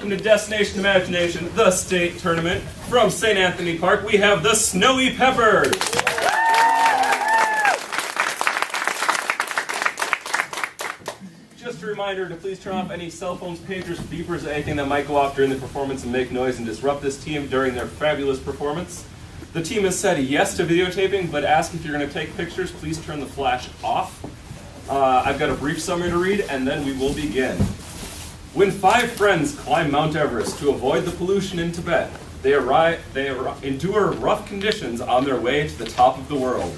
welcome to Destination Imagination, the state tournament. From St. Anthony Park, we have the Snowy Peppers. Just a reminder to please turn off any cell phones, pagers, beepers, anything that might go off during the performance and make noise and disrupt this team during their fabulous performance. The team has said yes to videotaping, but ask if you're going to take pictures, please turn the flash off. I've got a brief summary to read, and then we will begin. When 5 friends climb Mount Everest to avoid the pollution in Tibet, they endure rough conditions on their way to the top of the world.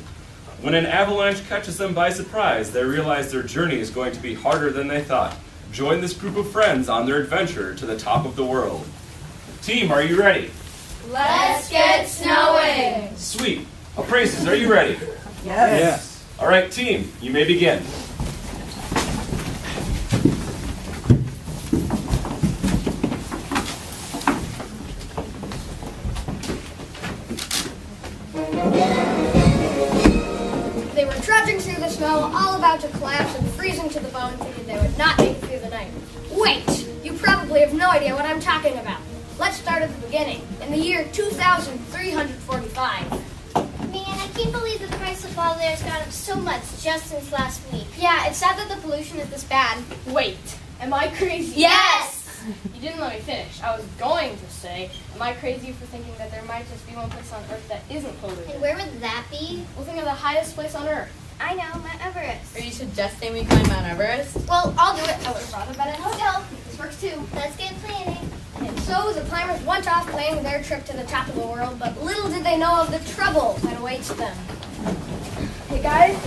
When an avalanche catches them by surprise, they realize their journey is going to be harder than they thought. Join this group of friends on their adventure to the top of the world. Team, are you ready? Let's get snowing! Sweet. Appraisers, are you ready? Yes. All right, team, you may begin. They were trudging through the snow, all about to collapse and freezing to the bone, thinking they would not make it through the night. Wait! You probably have no idea what I'm talking about. Let's start at the beginning, in the year 2345. Man, I can't believe the price of bottled air has gone up so much just since last week. Yeah, it's sad that the pollution is this bad. Wait, am I crazy? Yes! You didn't let me finish. I was going to say, am I crazy for thinking that there might just be one place on Earth that isn't polluted? And where would that be? Well, think of the highest place on Earth. I know, Mount Everest. Are you suggesting we climb Mount Everest? Well, I'll do it. I would rather bet at a hotel. This works too. Let's get planning. And so the climbers went off planning their trip to the top of the world, but little did they know of the trouble that awaits them. Hey guys,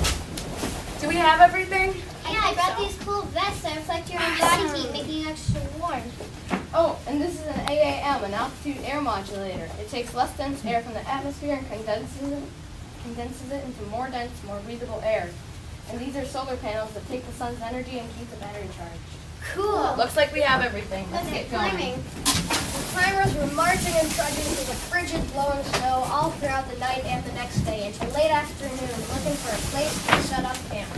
do we have everything? Yeah, I brought these cool vests that reflect your own body heat, making you extra warm. Oh, and this is an AAM, an altitude air modulator. It takes less dense air from the atmosphere and condenses it into more dense, more breathable air. And these are solar panels that take the sun's energy and keep the battery charged. Cool. Looks like we have everything. Let's Okay, get going. climbing. The climbers were marching and trudging through the frigid, blowing snow all throughout the night and the next day until late afternoon, looking for a place to set up camp.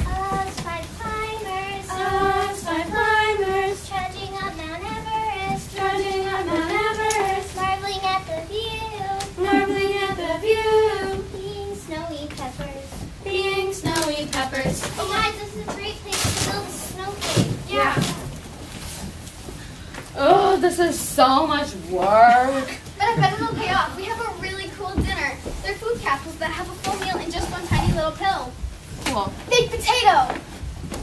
Us five climbers. Us five climbers. Trudging up Mount Everest. Trudging up Mount Everest. Marveling at the view. Marveling at the view. Being snowy peppers. Being snowy peppers. Oh, guys, this is a great place to build a snow cave. Yeah. Oh, this is so much work. But I bet it'll pay off. We have a really cool dinner. They're food capsules that have a full meal in just one tiny little pill. Cool. Baked potato.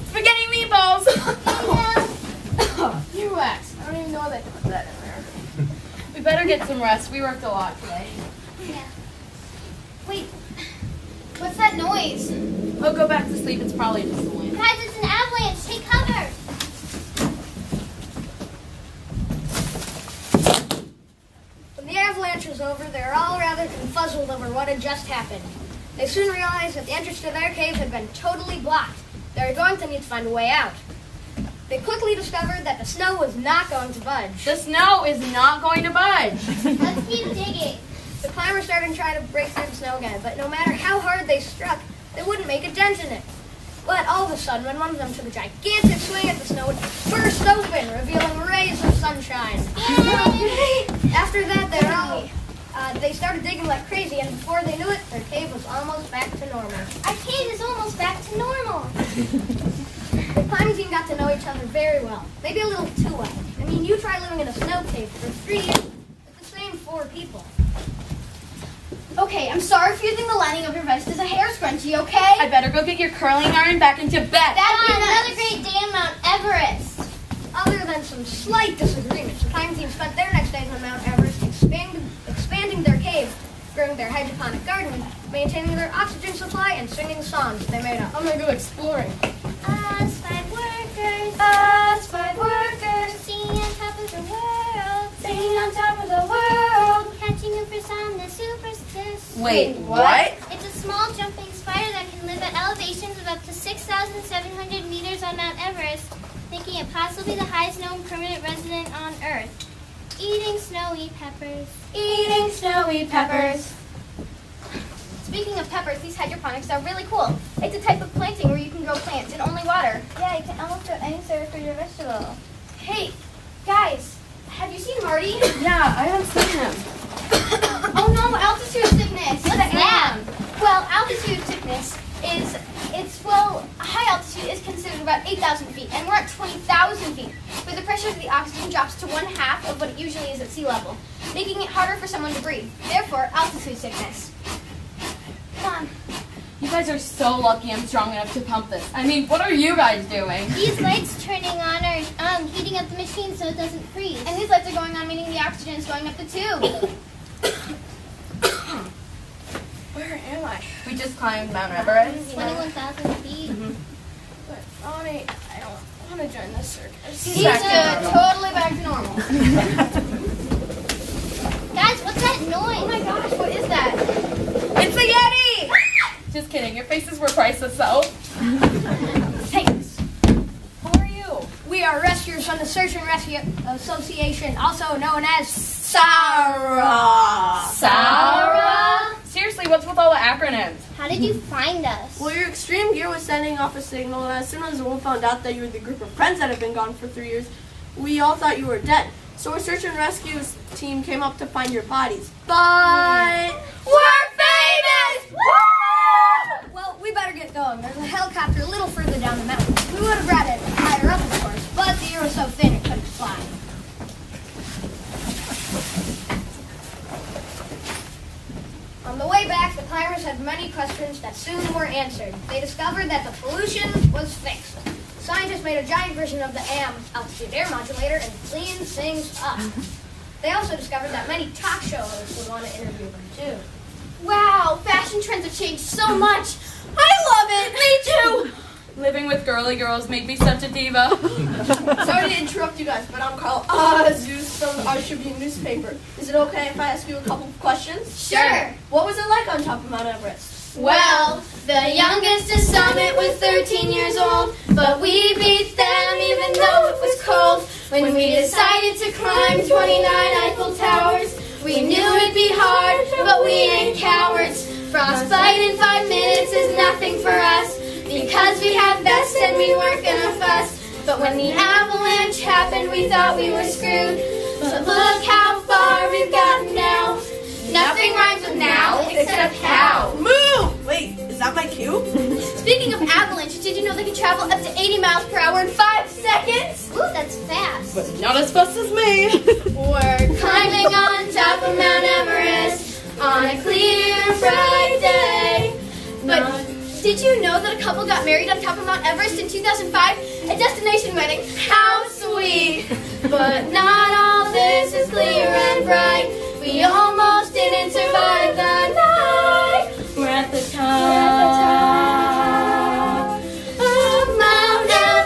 Spaghetti meatballs. Yeah. Earwax. I don't even know they put that in there. We better get some rest. We worked a lot today. Yeah. Wait, what's that noise? Oh, go back to sleep. It's probably just the wind. Guys, it's an avalanche. Take cover. When the avalanche was over, they were all rather confuzzled over what had just happened. They soon realized that the entrance to their cave had been totally blocked. They were going to need to find a way out. They quickly discovered that the snow was not going to budge. The snow is not going to budge. Let's keep digging. The climbers started trying to break through the snow again, but no matter how hard they struck, they wouldn't make a dent in it. But all of a sudden, when one of them took a gigantic swing at the snow, it burst open, revealing rays of sunshine. After that, they started digging like crazy, and before they knew it, their cave was almost back to normal. Our cave is almost back to normal. The climbing team got to know each other very well, maybe a little too well. I mean, you try living in a snow cave for 3 years with the same 4 people. Okay, I'm sorry for using the lining of your vest as a hair scrunchie, okay? I better go get your curling iron back into bed. That'd be another great day on Mount Everest. Other than some slight disagreements, the climbing team spent their next days on Mount Everest expanding their cave, growing their hydroponic garden, maintaining their oxygen supply, and singing songs they made up. I'm gonna go exploring. Us five workers. Us 5 workers, Singing on top of the world. singing on top of the world. Catching a fish on the superstitious. Wait, what? It's a small jumping spider that can live at elevations of up to 6,700 meters on Mount Everest, making it possibly the highest known permanent resident on Earth. Eating snowy peppers. Eating snowy peppers. Speaking of peppers, these hydroponics are really cool. It's a type of planting where you can grow plants in only water. Yeah, you can almost grow Thanks, sir, for your vegetable. Hey, guys, have you seen Marty? Yeah, I haven't seen him. Oh no, altitude sickness. What's that? Well, altitude sickness is, high altitude is considered about 8,000 feet, and we're at 20,000 feet, where the pressure of the oxygen drops to 1/2 of what it usually is at sea level, making it harder for someone to breathe. Therefore, altitude sickness. Come on. You guys are so lucky I'm strong enough to pump this. I mean, what are you guys doing? These lights turning on are heating up the machine so it doesn't freeze. And these lights are going on, meaning the oxygen is going up the tube. Where am I? We just climbed Mount Everest. 21,000 feet. But Ronnie, I don't want to join this circus. He's totally back to normal. Guys, what's that noise? Oh my gosh, what is that? It's a Yeti! Just kidding, your faces were priceless though. Hey, Who are you? we are rescuers from the Search and Rescue Association, also known as SARA. Sarah? Seriously, what's with all the acronyms? How did you find us? Well, your extreme gear was sending off a signal, and as soon as the wolf found out that you were the group of friends that had been gone for 3 years, we all thought you were dead. So our search and rescue team came up to find your bodies. But we're famous! Woo! Well, we better get going. There's a helicopter a little further down the mountain. We would have brought it higher up, of course, but the air was so thin it couldn't fly. On the way back, the climbers had many questions that soon were answered. They discovered that the pollution was fixed. Scientists made a giant version of the AM, altitude air modulator, and cleaned things up. They also discovered that many talk show hosts would want to interview them, too. Wow, fashion trends have changed so much. I love it. Me too. Living with girly girls made me such a diva. Sorry to interrupt you guys, but I'm Carl Zeus from our Tribune newspaper. Is it okay if I ask you a couple of questions? Sure. What was it like on top of Mount Everest? Well, the youngest to summit was 13 years old, but we beat them even though it was cold. When we decided to climb 29 Eiffel Towers, we knew it'd be hard, but we ain't cowards. Frostbite in 5 minutes is nothing for us, because we have vests and we weren't gonna fuss. But when the avalanche happened, we thought we were screwed. But look how far we've gotten now. Nothing rhymes with now except how. Move! Wait, is that my cue? Speaking of avalanches, did you know they can travel up to 80 miles per hour in 5 seconds? Ooh, that's fast. But not as fast as me. We're climbing on top of Mount Everest on a clear, bright day. But did you know that a couple got married on top of Mount Everest in 2005? A destination wedding. How sweet! But not all this is clear and bright. We almost didn't survive the night. We're at the top of Mount Everest. Time!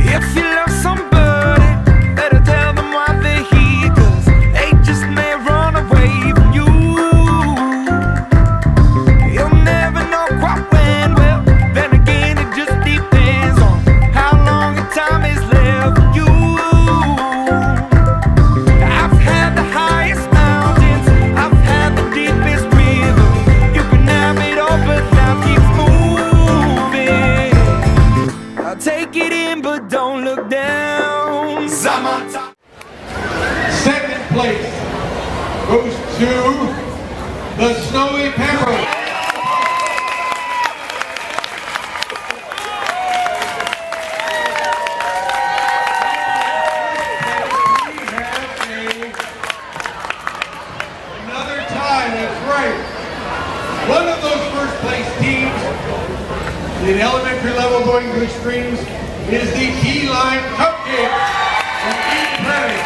If you love somebody, better tell them why they're here, 'cause they just may run away from you. You'll never know quite when, well, then again it just depends on how long the time is left for you. I've had the highest mountains, I've had the deepest river. You can have it all, but life keeps moving. I'll take it in, but don't look down. 'Cause I'm on top. Second place goes to the Snowy Pepper. Another tie, that's right. One of those first place teams in elementary level going to extremes is the Key Lime Cupcakes from Eden Prairie.